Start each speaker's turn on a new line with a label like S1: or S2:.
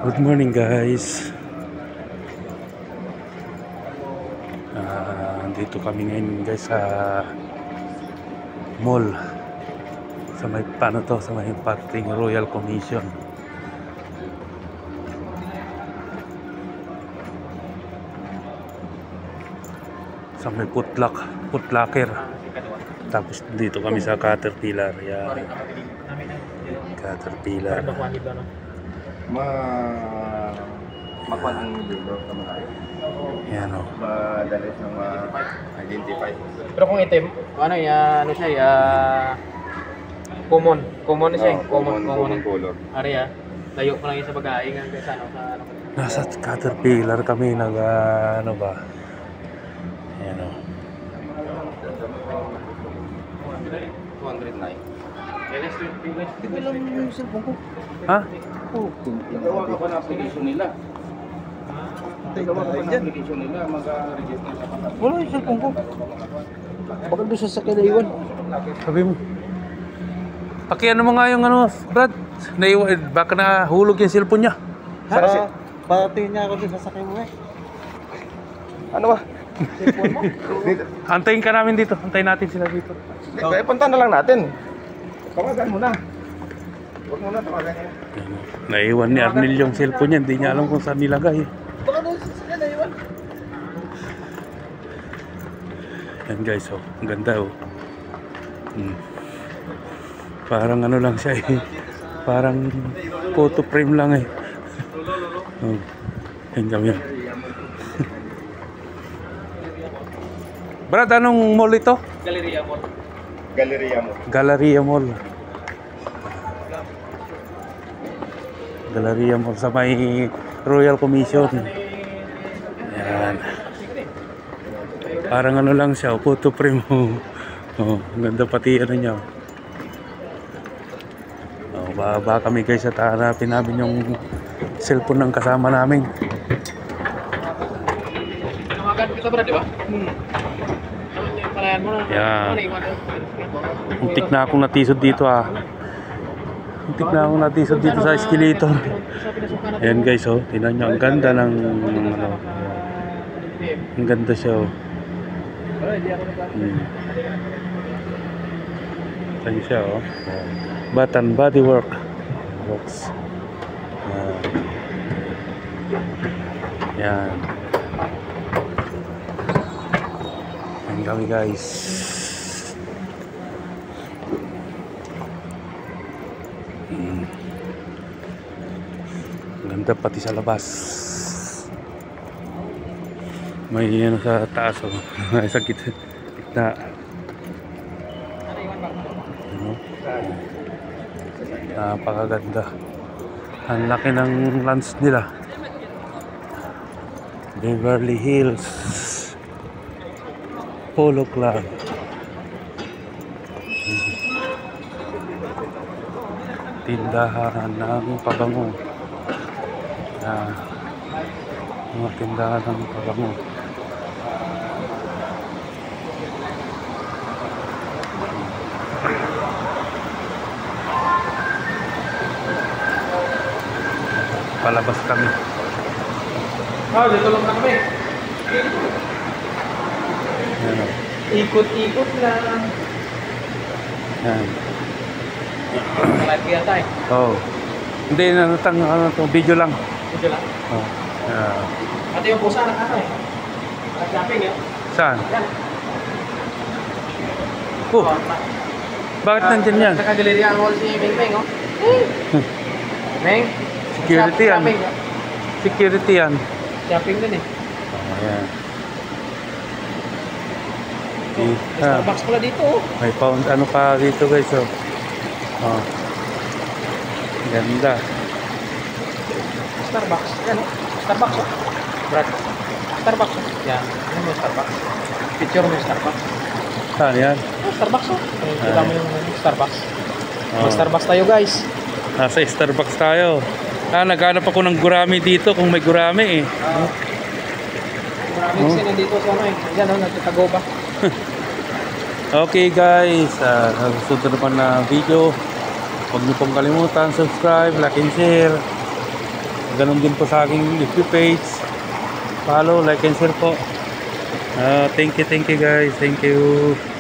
S1: Good morning guys. Dito kami ngayon guys sa mall. Sa may sa may parking Royal Commission. Sa may Footlocker. Tapos dito kami sa Caterpillar. Yan. Caterpillar.
S2: Makuha ang libro sa mga
S1: Yan o.
S2: madali siyang ma-identify.
S3: Pero kung itim, ano siya, common na siya, common
S2: color.
S3: area. Layo pa lang yun sa bagay, sa ano.
S1: Nasa Caterpillar kami ano ba? Yan o.
S2: 209.
S3: Hindi ko lang yung cellphone ko.
S1: Ha?
S2: Gawa ka pa na application nila. Gawa ka pa na application nila, mag-register sa kanila.
S3: Wala yung cellphone ko. Baka doon sa sakya na iwan.
S1: Sabi mo. Pakiano mo nga yung ano, Brad. Baka nahulog yung cellphone niya.
S3: Parating niya ako doon sa sakya mo eh.
S2: Ano ba?
S3: Cellphone mo?
S1: Antayin ka namin dito. Antayin natin sila dito.
S2: Kaya punta na lang natin. Tawagan mo na. Huwag mo na tawagan niya.
S1: Naiwan ni Arnel yung cellphone niya. Hindi niya alam kung saan nilagay.
S3: Baka doon sa sakya na iwan.
S1: Yan guys, oh. Ang ganda oh. Parang ano lang siya eh. Parang photo frame lang eh. Oh. Yan kami. Brad, anong mall ito?
S3: Galleria Mall.
S2: Galleria mo.
S1: Galleria Mall. Galleria Mall sa may Royal Commission. Yan. Parang ano lang siya, photo frame. Oh, ganda pati ano niya. Oh, baba kami guys at hanapin namin yung cellphone ng kasama namin.
S3: Namagan kita Brad, di ba? Palayan mo na.
S1: Yan.
S3: Ano iwan?
S1: Muntik na akong natisod dito ah. Muntik na akong natisod dito sa escalator. Ayan guys oh, tingnan nyo, ang ganda ng ano. Ang ganda siya oh. Ayan siya oh. Bath and Body Works. Yan. Ayan kami guys. Ganda pati sa labas. May ano sa taas oh. Sa gitna. Ano? Napakaganda. Ang laki ng lunch nila. Beverly Hills Polo Club. Tindahan ng pabango. Mga tindahan ng pabango. Palabas kami.
S3: Dito lang kami.
S1: Yan o.
S3: Ikot-ikot lang.
S1: Yan.
S3: Live yata eh.
S1: Oh. Hindi ano to, video lang.
S3: Ito lang.
S1: Oh. Yeah.
S3: Ate yung pusa ng ano eh. Nag-shopping eh.
S1: Saan?
S3: Yan.
S1: Oh. Bakit nandyan yan?
S3: Naka-Galleria Mall si Meng oh. Meng.
S1: Security yan.
S3: Shopping.
S1: Security yan.
S3: Shopping din eh.
S1: Oh, yan.
S3: Starbucks pala dito oh.
S1: May pound ano pa dito guys oh. Oh. Ganda.
S3: Starbucks. Yan oh. Starbucks oh. Brad. Starbucks oh. Yan. Ano mo Starbucks? Picture mo yung Starbucks.
S1: Saan yan?
S3: Oh, Starbucks oh. Kita mo yung Starbucks.
S1: Oh.
S3: Starbucks tayo guys.
S1: Nasa Starbucks tayo. Naghanap ako ng gurami dito kung may gurami eh.
S3: Maraming sila dito sa ano eh. Yan oh, nagtatago ba?
S1: Okay guys, susunod naman na video. Huwag niyo pong kalimutan, subscribe, like and share. Ganun din po sa aking FB page. Follow, like and share po. Thank you guys. Thank you.